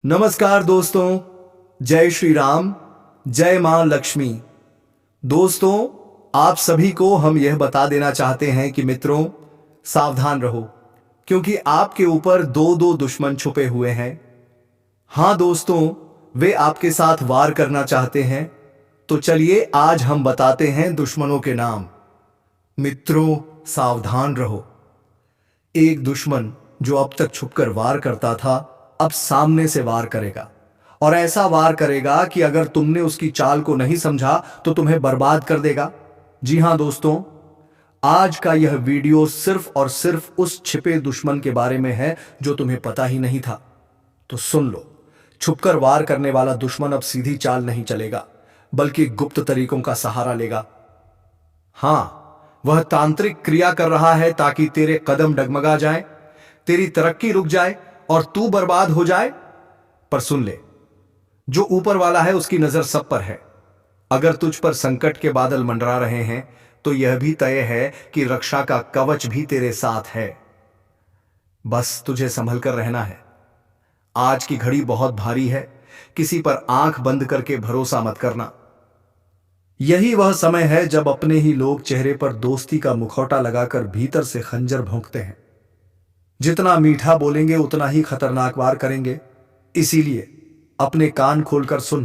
नमस्कार दोस्तों, जय श्री राम, जय मां लक्ष्मी। दोस्तों, आप सभी को हम यह बता देना चाहते हैं कि मित्रों, सावधान रहो, क्योंकि आपके ऊपर दो दो दुश्मन छुपे हुए हैं। हाँ दोस्तों, वे आपके साथ वार करना चाहते हैं। तो चलिए आज हम बताते हैं दुश्मनों के नाम। मित्रों, सावधान रहो। एक दुश्मन जो अब तक छुपकर वार करता था, अब सामने से वार करेगा, और ऐसा वार करेगा कि अगर तुमने उसकी चाल को नहीं समझा तो तुम्हें बर्बाद कर देगा। जी हां दोस्तों, आज का यह वीडियो सिर्फ और सिर्फ उस छिपे दुश्मन के बारे में है जो तुम्हें पता ही नहीं था। तो सुन लो, छुपकर वार करने वाला दुश्मन अब सीधी चाल नहीं चलेगा, बल्कि गुप्त तरीकों का सहारा लेगा। हां, वह तांत्रिक क्रिया कर रहा है ताकि तेरे कदम डगमगा जाएं, तेरी तरक्की रुक जाए और तू बर्बाद हो जाए। पर सुन ले, जो ऊपर वाला है उसकी नजर सब पर है। अगर तुझ पर संकट के बादल मंडरा रहे हैं तो यह भी तय है कि रक्षा का कवच भी तेरे साथ है। बस तुझे संभल कर रहना है। आज की घड़ी बहुत भारी है, किसी पर आंख बंद करके भरोसा मत करना। यही वह समय है जब अपने ही लोग चेहरे पर दोस्ती का मुखौटा लगाकर भीतर से खंजर भोंकते हैं। जितना मीठा बोलेंगे उतना ही खतरनाक वार करेंगे। इसीलिए अपने कान खोलकर सुन,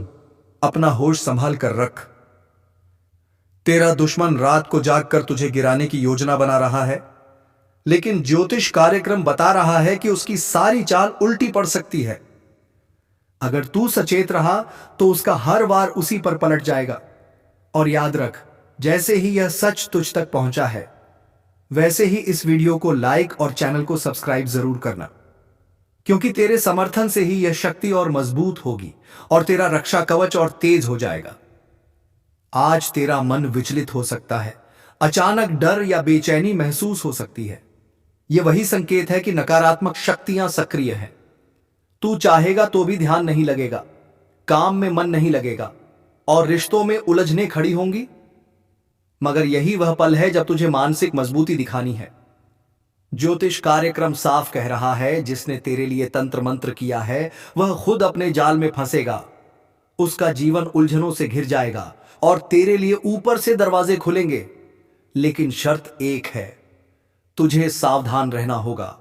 अपना होश संभाल कर रख। तेरा दुश्मन रात को जागकर तुझे गिराने की योजना बना रहा है, लेकिन ज्योतिष कार्यक्रम बता रहा है कि उसकी सारी चाल उल्टी पड़ सकती है। अगर तू सचेत रहा तो उसका हर वार उसी पर पलट जाएगा। और याद रख, जैसे ही यह सच तुझ तक पहुंचा है, वैसे ही इस वीडियो को लाइक और चैनल को सब्सक्राइब जरूर करना, क्योंकि तेरे समर्थन से ही यह शक्ति और मजबूत होगी और तेरा रक्षा कवच और तेज हो जाएगा। आज तेरा मन विचलित हो सकता है, अचानक डर या बेचैनी महसूस हो सकती है। यह वही संकेत है कि नकारात्मक शक्तियां सक्रिय हैं। तू चाहेगा तो भी ध्यान नहीं लगेगा, काम में मन नहीं लगेगा और रिश्तों में उलझने खड़ी होंगी। मगर यही वह पल है जब तुझे मानसिक मजबूती दिखानी है। ज्योतिष कार्यक्रम साफ कह रहा है, जिसने तेरे लिए तंत्र मंत्र किया है वह खुद अपने जाल में फंसेगा। उसका जीवन उलझनों से घिर जाएगा और तेरे लिए ऊपर से दरवाजे खुलेंगे। लेकिन शर्त एक है, तुझे सावधान रहना होगा।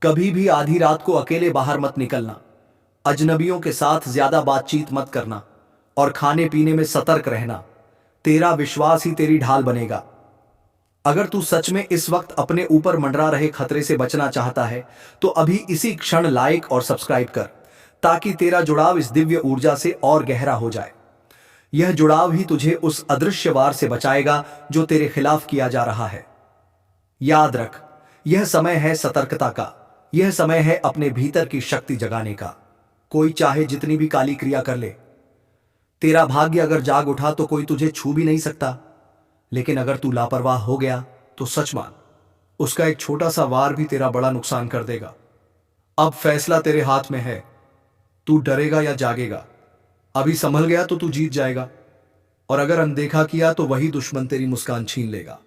कभी भी आधी रात को अकेले बाहर मत निकलना, अजनबियों के साथ ज्यादा बातचीत मत करना और खाने पीने में सतर्क रहना। तेरा विश्वास ही तेरी ढाल बनेगा। अगर तू सच में इस वक्त अपने ऊपर मंडरा रहे खतरे से बचना चाहता है तो अभी इसी क्षण लाइक और सब्सक्राइब कर, ताकि तेरा जुड़ाव इस दिव्य ऊर्जा से और गहरा हो जाए। यह जुड़ाव ही तुझे उस अदृश्य वार से बचाएगा जो तेरे खिलाफ किया जा रहा है। याद रख, यह समय है सतर्कता का। यह समय है अपने भीतर की शक्ति जगाने का। कोई चाहे जितनी भी काली क्रिया कर ले, तेरा भाग्य अगर जाग उठा तो कोई तुझे छू भी नहीं सकता। लेकिन अगर तू लापरवाह हो गया तो सच मान, उसका एक छोटा सा वार भी तेरा बड़ा नुकसान कर देगा। अब फैसला तेरे हाथ में है, तू डरेगा या जागेगा। अभी संभल गया तो तू जीत जाएगा, और अगर अनदेखा किया तो वही दुश्मन तेरी मुस्कान छीन लेगा।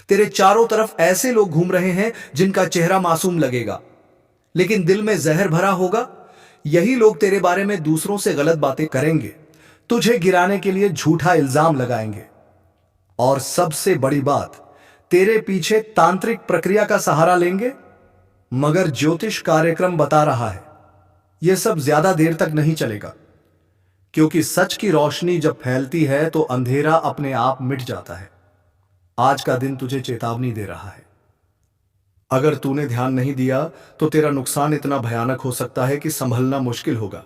तेरे चारों तरफ ऐसे लोग घूम रहे हैं जिनका चेहरा मासूम लगेगा, लेकिन दिल में जहर भरा होगा। यही लोग तेरे बारे में दूसरों से गलत बातें करेंगे, तुझे गिराने के लिए झूठा इल्जाम लगाएंगे, और सबसे बड़ी बात, तेरे पीछे तांत्रिक प्रक्रिया का सहारा लेंगे। मगर ज्योतिष कार्यक्रम बता रहा है, यह सब ज्यादा देर तक नहीं चलेगा, क्योंकि सच की रोशनी जब फैलती है तो अंधेरा अपने आप मिट जाता है। आज का दिन तुझे चेतावनी दे रहा है। अगर तूने ध्यान नहीं दिया तो तेरा नुकसान इतना भयानक हो सकता है कि संभलना मुश्किल होगा।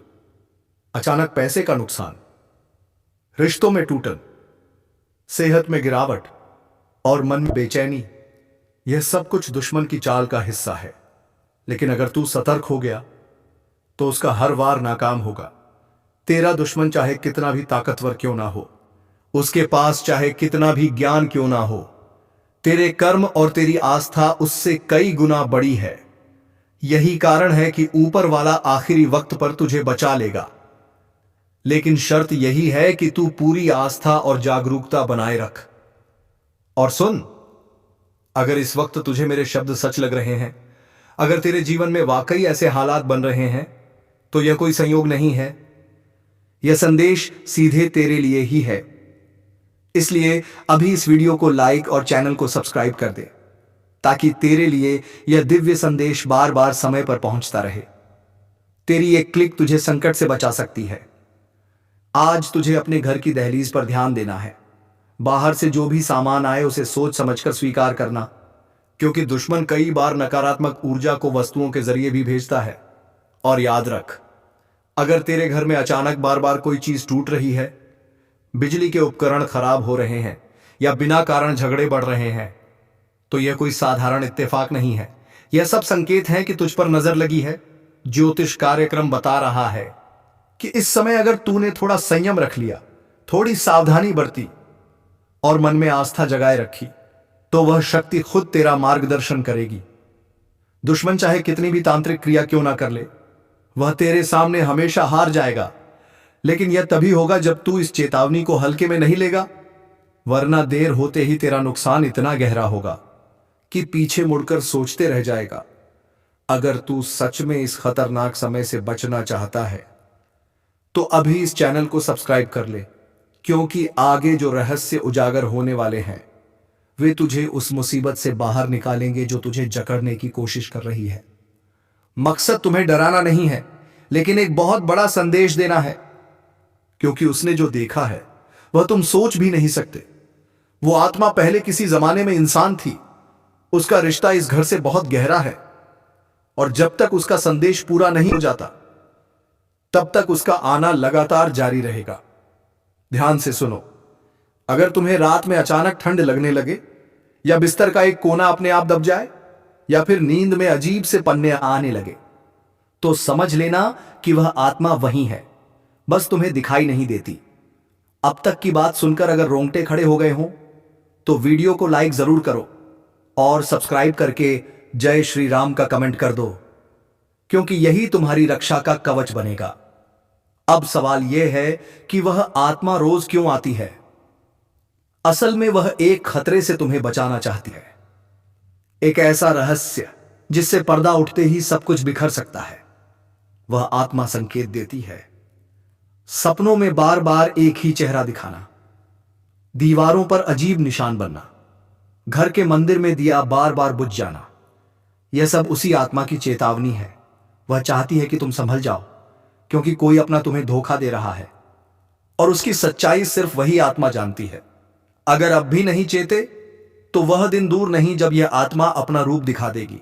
अचानक पैसे का नुकसान, रिश्तों में टूटन, सेहत में गिरावट और मन में बेचैनी, यह सब कुछ दुश्मन की चाल का हिस्सा है। लेकिन अगर तू सतर्क हो गया तो उसका हर वार नाकाम होगा। तेरा दुश्मन चाहे कितना भी ताकतवर क्यों ना हो, उसके पास चाहे कितना भी ज्ञान क्यों ना हो, तेरे कर्म और तेरी आस्था उससे कई गुना बड़ी है। यही कारण है कि ऊपर वाला आखिरी वक्त पर तुझे बचा लेगा। लेकिन शर्त यही है कि तू पूरी आस्था और जागरूकता बनाए रख। और सुन, अगर इस वक्त तुझे मेरे शब्द सच लग रहे हैं, अगर तेरे जीवन में वाकई ऐसे हालात बन रहे हैं तो यह कोई संयोग नहीं है, यह संदेश सीधे तेरे लिए ही है। इसलिए अभी इस वीडियो को लाइक और चैनल को सब्सक्राइब कर दे, ताकि तेरे लिए यह दिव्य संदेश बार बार समय पर पहुंचता रहे। तेरी एक क्लिक तुझे संकट से बचा सकती है। आज तुझे अपने घर की दहलीज पर ध्यान देना है। बाहर से जो भी सामान आए उसे सोच समझकर स्वीकार करना, क्योंकि दुश्मन कई बार नकारात्मक ऊर्जा को वस्तुओं के जरिए भी भेजता है। और याद रख, अगर तेरे घर में अचानक बार बार कोई चीज टूट रही है, बिजली के उपकरण खराब हो रहे हैं या बिना कारण झगड़े बढ़ रहे हैं, तो यह कोई साधारण इत्तेफाक नहीं है। यह सब संकेत हैं कि तुझ पर नजर लगी है। ज्योतिष कार्यक्रम बता रहा है कि इस समय अगर तूने थोड़ा संयम रख लिया, थोड़ी सावधानी बरती और मन में आस्था जगाए रखी, तो वह शक्ति खुद तेरा मार्गदर्शन करेगी। दुश्मन चाहे कितनी भी तांत्रिक क्रिया क्यों ना कर ले, वह तेरे सामने हमेशा हार जाएगा। लेकिन यह तभी होगा जब तू इस चेतावनी को हल्के में नहीं लेगा, वरना देर होते ही तेरा नुकसान इतना गहरा होगा कि पीछे मुड़कर सोचते रह जाएगा। अगर तू सच में इस खतरनाक समय से बचना चाहता है, तो अभी इस चैनल को सब्सक्राइब कर ले, क्योंकि आगे जो रहस्य उजागर होने वाले हैं वे तुझे उस मुसीबत से बाहर निकालेंगे जो तुझे जकड़ने की कोशिश कर रही है। मकसद तुम्हें डराना नहीं है, लेकिन एक बहुत बड़ा संदेश देना है, क्योंकि उसने जो देखा है वह तुम सोच भी नहीं सकते। वो आत्मा पहले किसी जमाने में इंसान थी। उसका रिश्ता इस घर से बहुत गहरा है, और जब तक उसका संदेश पूरा नहीं हो जाता, तब तक उसका आना लगातार जारी रहेगा। ध्यान से सुनो, अगर तुम्हें रात में अचानक ठंड लगने लगे, या बिस्तर का एक कोना अपने आप दब जाए, या फिर नींद में अजीब से पन्ने आने लगे, तो समझ लेना कि वह आत्मा वहीं है, बस तुम्हें दिखाई नहीं देती। अब तक की बात सुनकर अगर रोंगटे खड़े हो गए हों, तो वीडियो को लाइक जरूर करो और सब्सक्राइब करके जय श्री राम का कमेंट कर दो, क्योंकि यही तुम्हारी रक्षा का कवच बनेगा। अब सवाल यह है कि वह आत्मा रोज क्यों आती है। असल में वह एक खतरे से तुम्हें बचाना चाहती है, एक ऐसा रहस्य जिससे पर्दा उठते ही सब कुछ बिखर सकता है। वह आत्मा संकेत देती है, सपनों में बार बार एक ही चेहरा दिखाना, दीवारों पर अजीब निशान बनना, घर के मंदिर में दिया बार बार बुझ जाना। यह सब उसी आत्मा की चेतावनी है। वह चाहती है कि तुम संभल जाओ, क्योंकि कोई अपना तुम्हें धोखा दे रहा है, और उसकी सच्चाई सिर्फ वही आत्मा जानती है। अगर अब भी नहीं चेते, तो वह दिन दूर नहीं जब यह आत्मा अपना रूप दिखा देगी,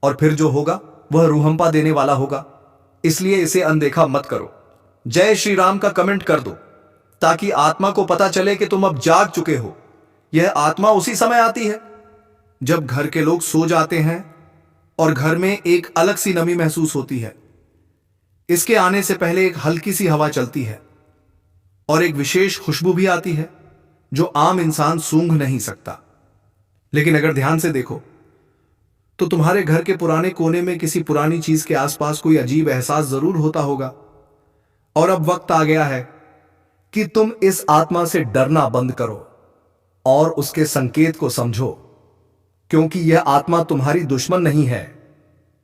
और फिर जो होगा वह रूहंपा देने वाला होगा। इसलिए इसे अनदेखा मत करो। जय श्री राम का कमेंट कर दो, ताकि आत्मा को पता चले कि तुम अब जाग चुके हो। यह आत्मा उसी समय आती है जब घर के लोग सो जाते हैं और घर में एक अलग सी नमी महसूस होती है। इसके आने से पहले एक हल्की सी हवा चलती है और एक विशेष खुशबू भी आती है जो आम इंसान सूंघ नहीं सकता। लेकिन अगर ध्यान से देखो, तो तुम्हारे घर के पुराने कोने में किसी पुरानी चीज के आसपास कोई अजीब एहसास जरूर होता होगा। और अब वक्त आ गया है कि तुम इस आत्मा से डरना बंद करो और उसके संकेत को समझो, क्योंकि यह आत्मा तुम्हारी दुश्मन नहीं है,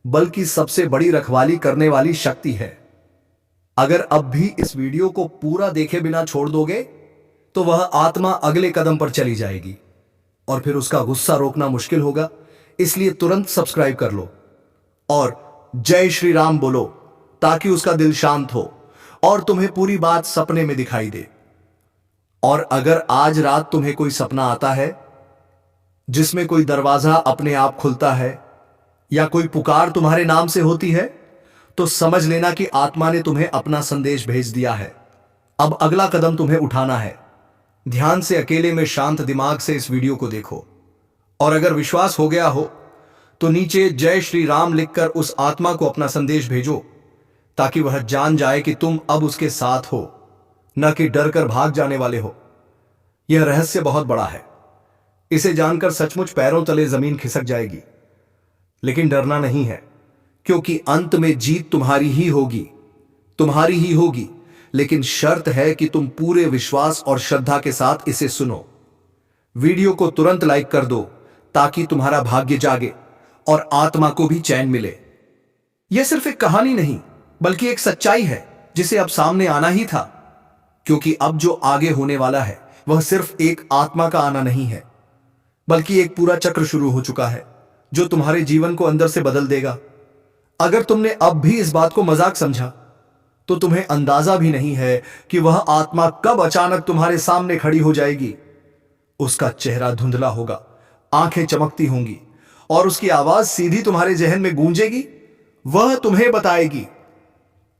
बल्कि सबसे बड़ी रखवाली करने वाली शक्ति है। अगर अब भी इस वीडियो को पूरा देखे बिना छोड़ दोगे, तो वह आत्मा अगले कदम पर चली जाएगी और फिर उसका गुस्सा रोकना मुश्किल होगा। इसलिए तुरंत सब्सक्राइब कर लो और जय श्री राम बोलो, ताकि उसका दिल शांत हो और तुम्हें पूरी बात सपने में दिखाई दे। और अगर आज रात तुम्हें कोई सपना आता है जिसमें कोई दरवाजा अपने आप खुलता है या कोई पुकार तुम्हारे नाम से होती है, तो समझ लेना कि आत्मा ने तुम्हें अपना संदेश भेज दिया है। अब अगला कदम तुम्हें उठाना है। ध्यान से अकेले में शांत दिमाग से इस वीडियो को देखो, और अगर विश्वास हो गया हो तो नीचे जय श्री राम लिखकर उस आत्मा को अपना संदेश भेजो, ताकि वह जान जाए कि तुम अब उसके साथ हो, न कि डर कर भाग जाने वाले हो। यह रहस्य बहुत बड़ा है। इसे जानकर सचमुच पैरों तले जमीन खिसक जाएगी। लेकिन डरना नहीं है, क्योंकि अंत में जीत तुम्हारी ही होगी। लेकिन शर्त है कि तुम पूरे विश्वास और श्रद्धा के साथ इसे सुनो। वीडियो को तुरंत लाइक कर दो, ताकि तुम्हारा भाग्य जागे और आत्मा को भी चैन मिले। यह सिर्फ एक कहानी नहीं, बल्कि एक सच्चाई है जिसे अब सामने आना ही था, क्योंकि अब जो आगे होने वाला है वह सिर्फ एक आत्मा का आना नहीं है, बल्कि एक पूरा चक्र शुरू हो चुका है जो तुम्हारे जीवन को अंदर से बदल देगा। अगर तुमने अब भी इस बात को मजाक समझा तो तुम्हें अंदाजा भी नहीं है कि वह आत्मा कब अचानक तुम्हारे सामने खड़ी हो जाएगी। उसका चेहरा धुंधला होगा, आंखें चमकती होंगी और उसकी आवाज सीधी तुम्हारे जहन में गूंजेगी। वह तुम्हें बताएगी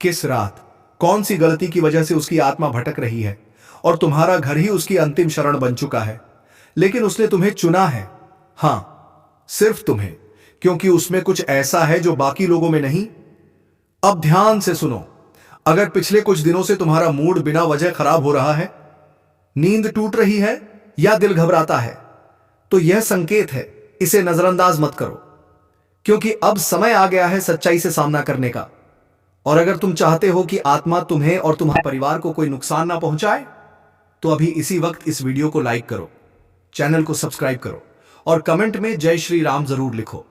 किस रात कौन सी गलती की वजह से उसकी आत्मा भटक रही है और तुम्हारा घर ही उसकी अंतिम शरण बन चुका है। लेकिन उसने तुम्हें चुना है, हां, सिर्फ तुम्हें, क्योंकि उसमें कुछ ऐसा है जो बाकी लोगों में नहीं। अब ध्यान से सुनो, अगर पिछले कुछ दिनों से तुम्हारा मूड बिना वजह खराब हो रहा है, नींद टूट रही है या दिल घबराता है, तो यह संकेत है, इसे नजरअंदाज मत करो, क्योंकि अब समय आ गया है सच्चाई से सामना करने का। और अगर तुम चाहते हो कि आत्मा तुम्हें और तुम्हारे परिवार को कोई नुकसान ना पहुंचाए, तो अभी इसी वक्त इस वीडियो को लाइक करो, चैनल को सब्सक्राइब करो और कमेंट में जय श्री राम जरूर लिखो,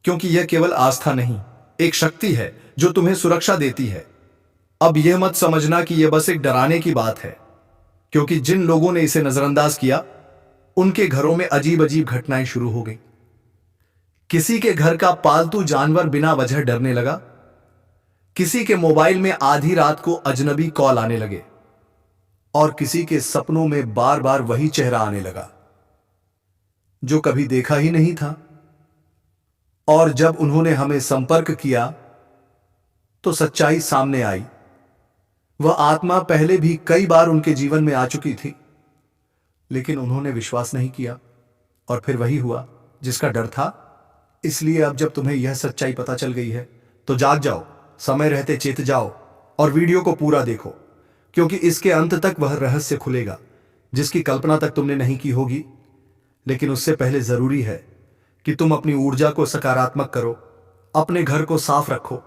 क्योंकि यह केवल आस्था नहीं, एक शक्ति है जो तुम्हें सुरक्षा देती है। अब यह मत समझना कि यह बस एक डराने की बात है, क्योंकि जिन लोगों ने इसे नजरअंदाज किया उनके घरों में अजीब अजीब घटनाएं शुरू हो गई। किसी के घर का पालतू जानवर बिना वजह डरने लगा, किसी के मोबाइल में आधी रात को अजनबी कॉल आने लगे और किसी के सपनों में बार बार वही चेहरा आने लगा जो कभी देखा ही नहीं था। और जब उन्होंने हमें संपर्क किया तो सच्चाई सामने आई। वह आत्मा पहले भी कई बार उनके जीवन में आ चुकी थी, लेकिन उन्होंने विश्वास नहीं किया और फिर वही हुआ जिसका डर था। इसलिए अब जब तुम्हें यह सच्चाई पता चल गई है तो जाग जाओ, समय रहते चेत जाओ और वीडियो को पूरा देखो, क्योंकि इसके अंत तक वह रहस्य खुलेगा जिसकी कल्पना तक तुमने नहीं की होगी। लेकिन उससे पहले जरूरी है कि तुम अपनी ऊर्जा को सकारात्मक करो, अपने घर को साफ रखो,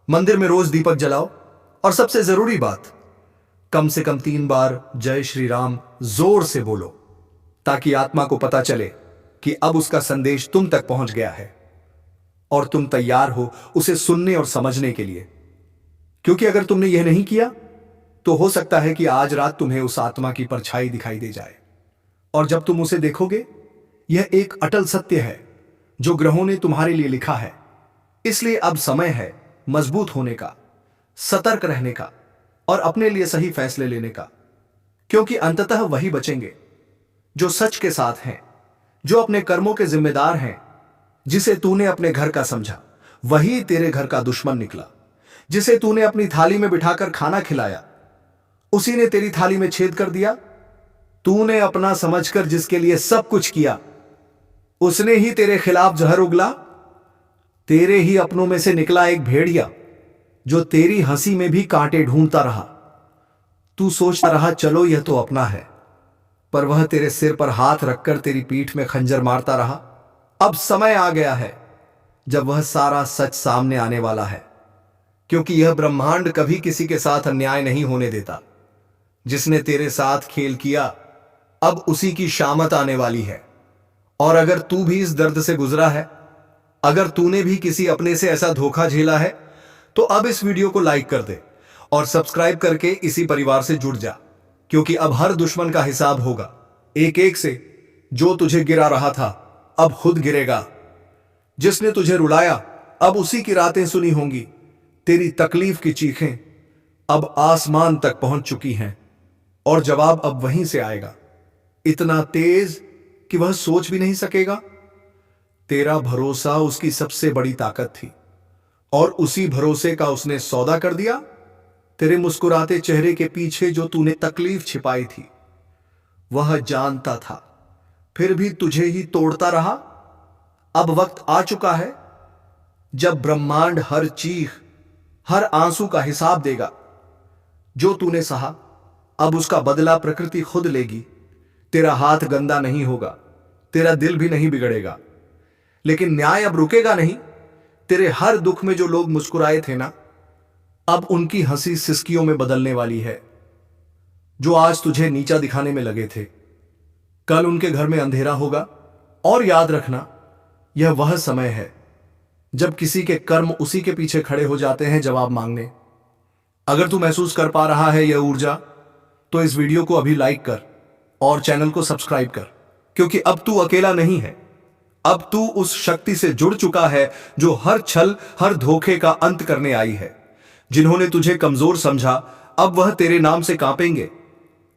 मंदिर में रोज दीपक जलाओ और सबसे जरूरी बात, कम से कम 3 बार जय श्री राम जोर से बोलो, ताकि आत्मा को पता चले कि अब उसका संदेश तुम तक पहुंच गया है और तुम तैयार हो उसे सुनने और समझने के लिए। क्योंकि अगर तुमने यह नहीं किया तो हो सकता है कि आज रात तुम्हें उस आत्मा की परछाई दिखाई दे जाए, और जब तुम उसे देखोगे, यह एक अटल सत्य है जो ग्रहों ने तुम्हारे लिए लिखा है। इसलिए अब समय है मजबूत होने का, सतर्क रहने का और अपने लिए सही फैसले लेने का, क्योंकि अंततः वही बचेंगे जो सच के साथ हैं, जो अपने कर्मों के जिम्मेदार हैं। जिसे तूने अपने घर का समझा वही तेरे घर का दुश्मन निकला। जिसे तूने अपनी थाली में बिठाकर खाना खिलाया उसी ने तेरी थाली में छेद कर दिया। तूने अपना समझकर जिसके लिए सब कुछ किया उसने ही तेरे खिलाफ जहर उगला। तेरे ही अपनों में से निकला एक भेड़िया जो तेरी हंसी में भी कांटे ढूंढता रहा। तू सोचता रहा चलो यह तो अपना है, पर वह तेरे सिर पर हाथ रखकर तेरी पीठ में खंजर मारता रहा। अब समय आ गया है जब वह सारा सच सामने आने वाला है, क्योंकि यह ब्रह्मांड कभी किसी के साथ अन्याय नहीं होने देता। जिसने तेरे साथ खेल किया अब उसी की शामत आने वाली है। और अगर तू भी इस दर्द से गुजरा है, अगर तूने भी किसी अपने से ऐसा धोखा झेला है, तो अब इस वीडियो को लाइक कर दे और सब्सक्राइब करके इसी परिवार से जुड़ जा, क्योंकि अब हर दुश्मन का हिसाब होगा एक एक से। जो तुझे गिरा रहा था अब खुद गिरेगा। जिसने तुझे रुलाया अब उसी की रातें सुनी होंगी। तेरी तकलीफ की चीखें अब आसमान तक पहुंच चुकी हैं और जवाब अब वहीं से आएगा, इतना तेज कि वह सोच भी नहीं सकेगा। तेरा भरोसा उसकी सबसे बड़ी ताकत थी और उसी भरोसे का उसने सौदा कर दिया। तेरे मुस्कुराते चेहरे के पीछे जो तूने तकलीफ छिपाई थी वह जानता था, फिर भी तुझे ही तोड़ता रहा। अब वक्त आ चुका है जब ब्रह्मांड हर चीख, हर आंसू का हिसाब देगा। जो तूने सहा अब उसका बदला प्रकृति खुद लेगी। तेरा हाथ गंदा नहीं होगा, तेरा दिल भी नहीं बिगड़ेगा, लेकिन न्याय अब रुकेगा नहीं। तेरे हर दुख में जो लोग मुस्कुराए थे ना, अब उनकी हंसी सिसकियों में बदलने वाली है। जो आज तुझे नीचा दिखाने में लगे थे, कल उनके घर में अंधेरा होगा। और याद रखना, यह वह समय है जब किसी के कर्म उसी के पीछे खड़े हो जाते हैं जवाब मांगने। अगर तू महसूस कर पा रहा है यह ऊर्जा, तो इस वीडियो को अभी लाइक कर और चैनल को सब्सक्राइब कर, क्योंकि अब तू अकेला नहीं है। अब तू उस शक्ति से जुड़ चुका है जो हर छल, हर धोखे का अंत करने आई है। जिन्होंने तुझे कमजोर समझा, अब वह तेरे नाम से कांपेंगे।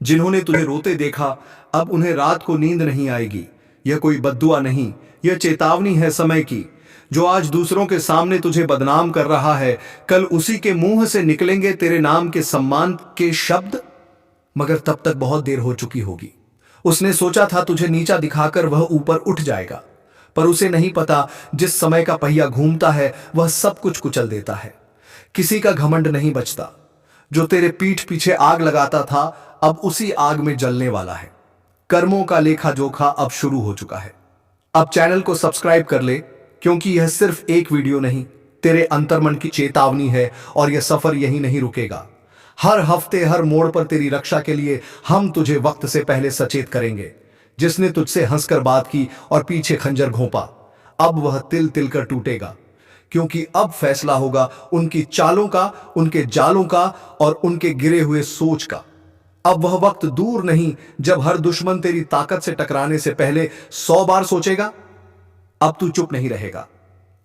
जिन्होंने तुझे रोते देखा, अब उन्हें रात को नींद नहीं आएगी। यह कोई बद्दुआ नहीं, यह चेतावनी है समय की। जो आज दूसरों के सामने तुझे बदनाम कर रहा है, कल उसी के मुंह से निकलेंगे तेरे नाम के सम्मान के शब्द। मगर तब तक बहुत देर हो चुकी होगी। उसने सोचा था तुझे नीचा दिखाकर वह ऊपर उठ जाएगा, पर उसे नहीं पता जिस समय का पहिया घूमता है वह सब कुछ कुचल देता है। किसी का घमंड नहीं बचता। जो तेरे पीठ पीछे आग लगाता था, अब उसी आग में जलने वाला है। कर्मों का लेखा जोखा अब शुरू हो चुका है। अब चैनल को सब्सक्राइब कर ले, क्योंकि यह सिर्फ एक वीडियो नहीं, तेरे अंतर्मन की चेतावनी है और यह सफर यहीं नहीं रुकेगा। हर हफ्ते, हर मोड़ पर तेरी रक्षा के लिए हम तुझे वक्त से पहले सचेत करेंगे। जिसने तुझसे हंसकर बात की और पीछे खंजर घोंपा, अब वह तिल तिल कर टूटेगा, क्योंकि अब फैसला होगा उनकी चालों का, उनके जालों का और उनके गिरे हुए सोच का। अब वह वक्त दूर नहीं जब हर दुश्मन तेरी ताकत से टकराने से पहले 100 बार सोचेगा। अब तू चुप नहीं रहेगा।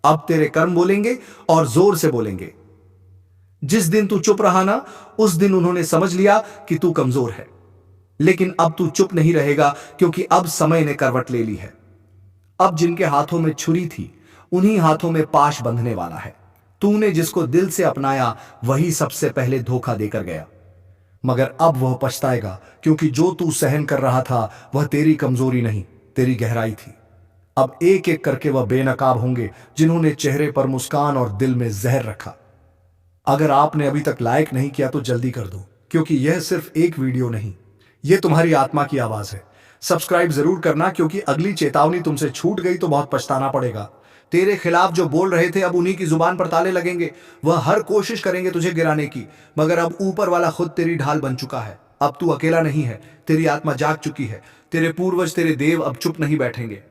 अब तेरे कर्म बोलेंगे और जोर से बोलेंगे। जिस दिन तू चुप रहा ना, उस दिन उन्होंने समझ लिया कि तू कमजोर है। लेकिन अब तू चुप नहीं रहेगा, क्योंकि अब समय ने करवट ले ली है। अब जिनके हाथों में छुरी थी, उन्हीं हाथों में पाश बंधने वाला है। तूने जिसको दिल से अपनाया, वही सबसे पहले धोखा देकर गया। मगर अब वह पछताएगा, क्योंकि जो तू सहन कर रहा था वह तेरी कमजोरी नहीं, तेरी गहराई थी। अब एक एक करके वह बेनकाब होंगे जिन्होंने चेहरे पर मुस्कान और दिल में जहर रखा। अगर आपने अभी तक लाइक नहीं किया तो जल्दी कर दो, क्योंकि यह सिर्फ एक वीडियो नहीं, यह तुम्हारी आत्मा की आवाज है। सब्सक्राइब जरूर करना, क्योंकि अगली चेतावनी तुमसे छूट गई तो बहुत पछताना पड़ेगा। तेरे खिलाफ जो बोल रहे थे, अब उन्हीं की जुबान पर ताले लगेंगे। वह हर कोशिश करेंगे तुझे गिराने की, मगर अब ऊपर वाला खुद तेरी ढाल बन चुका है। अब तू अकेला नहीं है, तेरी आत्मा जाग चुकी है। तेरे पूर्वज, तेरे देव अब चुप नहीं बैठेंगे।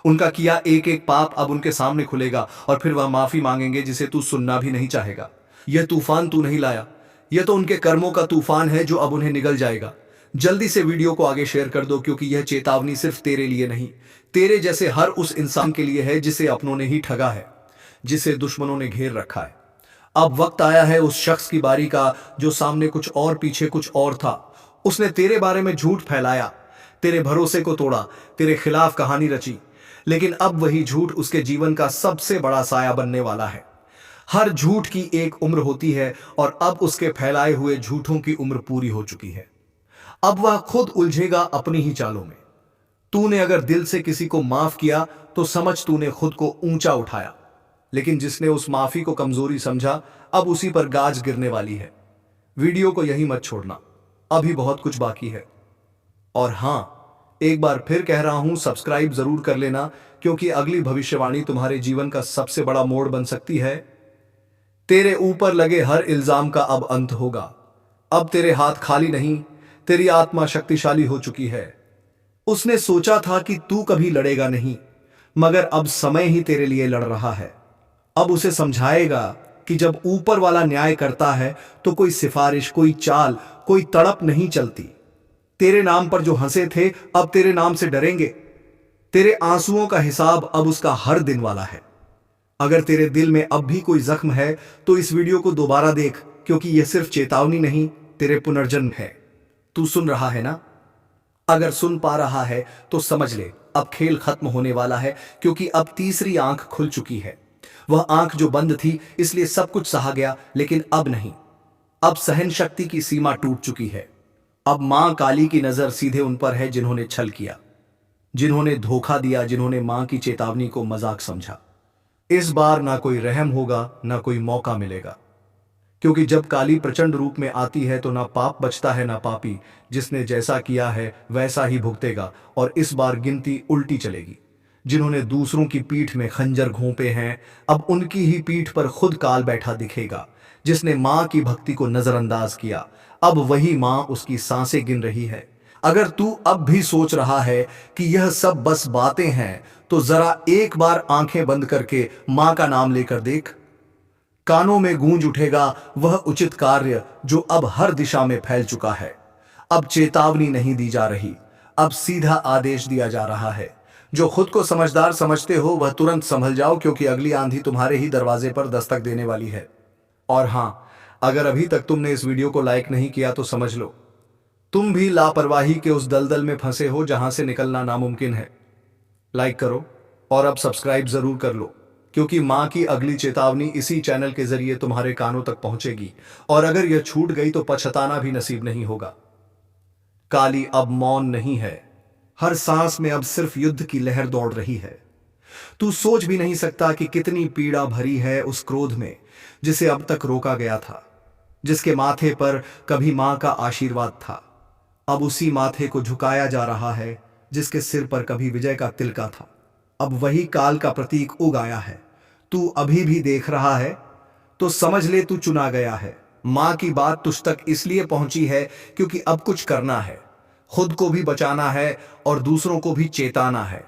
उनका किया एक एक पाप अब उनके सामने खुलेगा, और फिर वह माफी मांगेंगे जिसे तू सुनना भी नहीं चाहेगा। यह तूफान तू नहीं लाया, यह तो उनके कर्मों का तूफान है जो अब उन्हें निगल जाएगा। जल्दी से वीडियो को आगे शेयर कर दो, क्योंकि यह चेतावनी सिर्फ तेरे लिए नहीं, तेरे जैसे हर उस इंसान के लिए है जिसे अपनों ने ही ठगा है, जिसे दुश्मनों ने घेर रखा है। अब वक्त आया है उस शख्स की बारी का जो सामने कुछ और, पीछे कुछ और था। उसने तेरे बारे में झूठ फैलाया, तेरे भरोसे को तोड़ा, तेरे खिलाफ कहानी रची। लेकिन अब वही झूठ उसके जीवन का सबसे बड़ा साया बनने वाला है। हर झूठ की एक उम्र होती है, और अब उसके फैलाए हुए झूठों की उम्र पूरी हो चुकी है। अब वह खुद उलझेगा अपनी ही चालों में। तूने अगर दिल से किसी को माफ किया तो समझ तूने खुद को ऊंचा उठाया, लेकिन जिसने उस माफी को कमजोरी समझा, अब उसी पर गाज गिरने वाली है। वीडियो को यहीं मत छोड़ना, अभी बहुत कुछ बाकी है। और हां, एक बार फिर कह रहा हूं, सब्सक्राइब जरूर कर लेना, क्योंकि अगली भविष्यवाणी तुम्हारे जीवन का सबसे बड़ा मोड़ बन सकती है। तेरे ऊपर लगे हर इल्जाम का अब अंत होगा। अब तेरे हाथ खाली नहीं, तेरी आत्मा शक्तिशाली हो चुकी है। उसने सोचा था कि तू कभी लड़ेगा नहीं, मगर अब समय ही तेरे लिए लड़ रहा है। अब उसे समझाएगा कि जब ऊपर वाला न्याय करता है तो कोई सिफारिश, कोई चाल, कोई तड़प नहीं चलती। तेरे नाम पर जो हंसे थे, अब तेरे नाम से डरेंगे। तेरे आंसुओं का हिसाब अब उसका हर दिन वाला है। अगर तेरे दिल में अब भी कोई जख्म है तो इस वीडियो को दोबारा देख, क्योंकि यह सिर्फ चेतावनी नहीं, तेरे पुनर्जन्म है। तू सुन रहा है ना? अगर सुन पा रहा है तो समझ ले, अब खेल खत्म होने वाला है, क्योंकि अब तीसरी आंख खुल चुकी है। वह आंख जो बंद थी, इसलिए सब कुछ सहा गया, लेकिन अब नहीं। अब सहन शक्ति की सीमा टूट चुकी है। अब मां काली की नजर सीधे उन पर है जिन्होंने छल किया, जिन्होंने धोखा दिया, जिन्होंने मां की चेतावनी को मजाक समझा। इस बार ना कोई रहम होगा, ना कोई मौका मिलेगा, क्योंकि जब काली प्रचंड रूप में आती है तो ना पाप बचता है, ना पापी। जिसने जैसा किया है वैसा ही भुगतेगा, और इस बार गिनती उल्टी चलेगी। जिन्होंने दूसरों की पीठ में खंजर घोंपे हैं, अब उनकी ही पीठ पर खुद काल बैठा दिखेगा। जिसने मां की भक्ति को नजरअंदाज किया, अब वही मां उसकी सांसें गिन रही है। अगर तू अब भी सोच रहा है कि यह सब बस बातें हैं, तो जरा एक बार आंखें बंद करके मां का नाम लेकर देख। कानों में गूंज उठेगा वह उचित कार्य जो अब हर दिशा में फैल चुका है। अब चेतावनी नहीं दी जा रही, अब सीधा आदेश दिया जा रहा है। जो खुद को समझदार समझते हो वह तुरंत संभल जाओ, क्योंकि अगली आंधी तुम्हारे ही दरवाजे पर दस्तक देने वाली है। और हां, अगर अभी तक तुमने इस वीडियो को लाइक नहीं किया तो समझ लो तुम भी लापरवाही के उस दलदल में फंसे हो जहां से निकलना नामुमकिन है। लाइक करो और अब सब्सक्राइब जरूर कर लो, क्योंकि मां की अगली चेतावनी इसी चैनल के जरिए तुम्हारे कानों तक पहुंचेगी, और अगर यह छूट गई तो पछताना भी नसीब नहीं होगा। काली अब मौन नहीं है, हर सांस में अब सिर्फ युद्ध की लहर दौड़ रही है। तू सोच भी नहीं सकता कि कितनी पीड़ा भरी है उस क्रोध में जिसे अब तक रोका गया था, जिसके माथे पर कभी मां का आशीर्वाद था। अब उसी माथे को झुकाया जा रहा है जिसके सिर पर कभी विजय का तिलका था। अब वही काल का प्रतीक उग आया है। तू अभी भी देख रहा है तो समझ ले तू चुना गया है। मां की बात तुझ तक इसलिए पहुंची है क्योंकि अब कुछ करना है, खुद को भी बचाना है और दूसरों को भी चेताना है।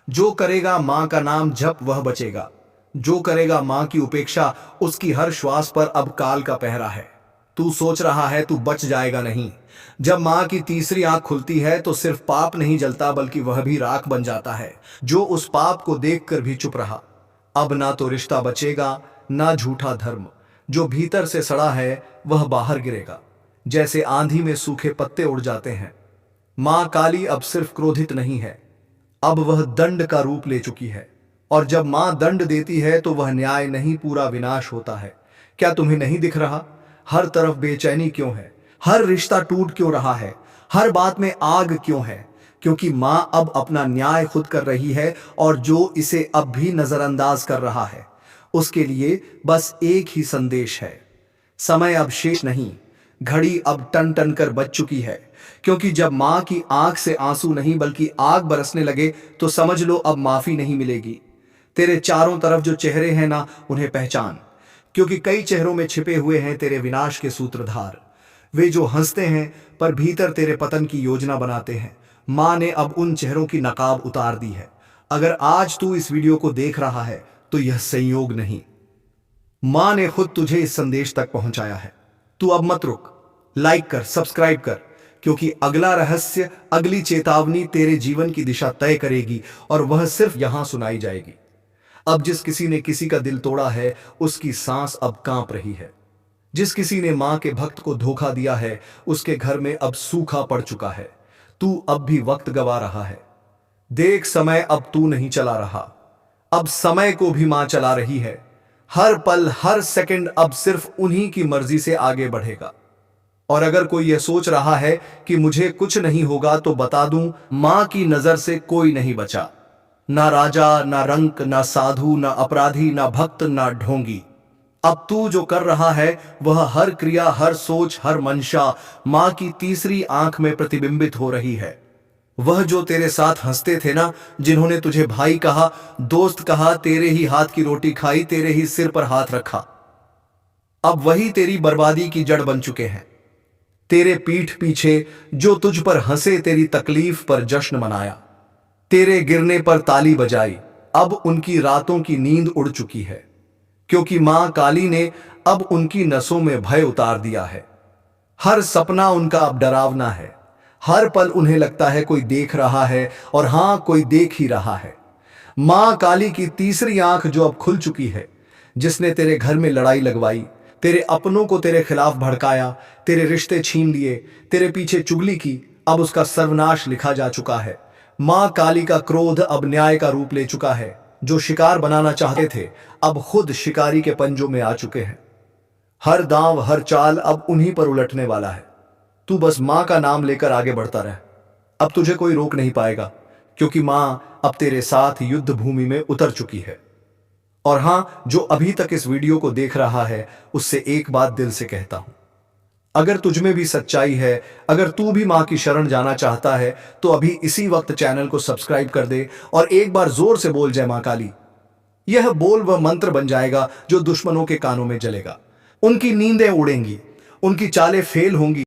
जो करेगा मां का नाम जप वह बचेगा, जो करेगा मां की उपेक्षा उसकी हर श्वास पर अब काल का पहरा है। तू सोच रहा है तू बच जाएगा, नहीं। जब मां की तीसरी आंख खुलती है तो सिर्फ पाप नहीं जलता बल्कि वह भी राख बन जाता है। जो उस पाप को देखकर भी चुप रहा, अब ना तो रिश्ता बचेगा ना झूठा धर्म। जो भीतर से सड़ा है वह बाहर गिरेगा, जैसे आंधी में सूखे पत्ते उड़ जाते हैं। मां काली अब सिर्फ क्रोधित नहीं है, अब वह दंड का रूप ले चुकी है। और जब मां दंड देती है तो वह न्याय नहीं, पूरा विनाश होता है। क्या तुम्हें नहीं दिख रहा हर तरफ बेचैनी क्यों है? हर रिश्ता टूट क्यों रहा है? हर बात में आग क्यों है? क्योंकि मां अब अपना न्याय खुद कर रही है, और जो इसे अब भी नजरअंदाज कर रहा है उसके लिए बस एक ही संदेश है। समय अब शेष नहीं, घड़ी अब टन टन कर बज चुकी है। क्योंकि जब मां की आंख से आंसू नहीं बल्कि आग बरसने लगे तो समझ लो अब माफी नहीं मिलेगी। तेरे चारों तरफ जो चेहरे हैं ना, उन्हें पहचान, क्योंकि कई चेहरों में छिपे हुए हैं तेरे विनाश के सूत्रधार। वे जो हंसते हैं पर भीतर तेरे पतन की योजना बनाते हैं। मां ने अब उन चेहरों की नकाब उतार दी है। अगर आज तू इस वीडियो को देख रहा है तो यह संयोग नहीं, मां ने खुद तुझे इस संदेश तक पहुंचाया है। तू अब मत रुक, लाइक कर, सब्सक्राइब कर, क्योंकि अगला रहस्य, अगली चेतावनी तेरे जीवन की दिशा तय करेगी, और वह सिर्फ यहां सुनाई जाएगी। अब जिस किसी ने किसी का दिल तोड़ा है उसकी सांस अब कांप रही है। जिस किसी ने मां के भक्त को धोखा दिया है उसके घर में अब सूखा पड़ चुका है। तू अब भी वक्त गवा रहा है। देख, समय अब तू नहीं चला रहा, अब समय को भी मां चला रही है। हर पल हर सेकंड अब सिर्फ उन्हीं की मर्जी से आगे बढ़ेगा। और अगर कोई यह सोच रहा है कि मुझे कुछ नहीं होगा तो बता दूं, मां की नजर से कोई नहीं बचा। ना राजा, ना रंक, ना साधु, ना अपराधी, ना भक्त, ना ढोंगी। अब तू जो कर रहा है वह हर क्रिया, हर सोच, हर मंशा मां की तीसरी आंख में प्रतिबिंबित हो रही है। वह जो तेरे साथ हंसते थे ना, जिन्होंने तुझे भाई कहा, दोस्त कहा, तेरे ही हाथ की रोटी खाई, तेरे ही सिर पर हाथ रखा, अब वही तेरी बर्बादी की जड़ बन चुके हैं। तेरे पीठ पीछे जो तुझ पर हंसे, तेरी तकलीफ पर जश्न मनाया, तेरे गिरने पर ताली बजाई, अब उनकी रातों की नींद उड़ चुकी है। क्योंकि मां काली ने अब उनकी नसों में भय उतार दिया है। हर सपना उनका अब डरावना है। हर पल उन्हें लगता है कोई देख रहा है, और हां, कोई देख ही रहा है। मां काली की तीसरी आंख जो अब खुल चुकी है, जिसने तेरे घर में लड़ाई लगवाई, तेरे अपनों को तेरे खिलाफ भड़काया, तेरे रिश्ते छीन लिए, तेरे पीछे चुगली की, अब उसका सर्वनाश लिखा जा चुका है। मां काली का क्रोध अब न्याय का रूप ले चुका है। जो शिकार बनाना चाहते थे अब खुद शिकारी के पंजों में आ चुके हैं। हर दांव, हर चाल अब उन्हीं पर उलटने वाला है। तू बस मां का नाम लेकर आगे बढ़ता रह, अब तुझे कोई रोक नहीं पाएगा, क्योंकि मां अब तेरे साथ युद्ध भूमि में उतर चुकी है। और हां, जो अभी तक इस वीडियो को देख रहा है उससे एक बात दिल से कहता हूं, अगर तुझमें भी सच्चाई है, अगर तू भी मां की शरण जाना चाहता है तो अभी इसी वक्त चैनल को सब्सक्राइब कर दे और एक बार जोर से बोल जय मां काली। यह बोल वह मंत्र बन जाएगा जो दुश्मनों के कानों में जलेगा। उनकी नींदें उड़ेंगी, उनकी चालें फेल होंगी।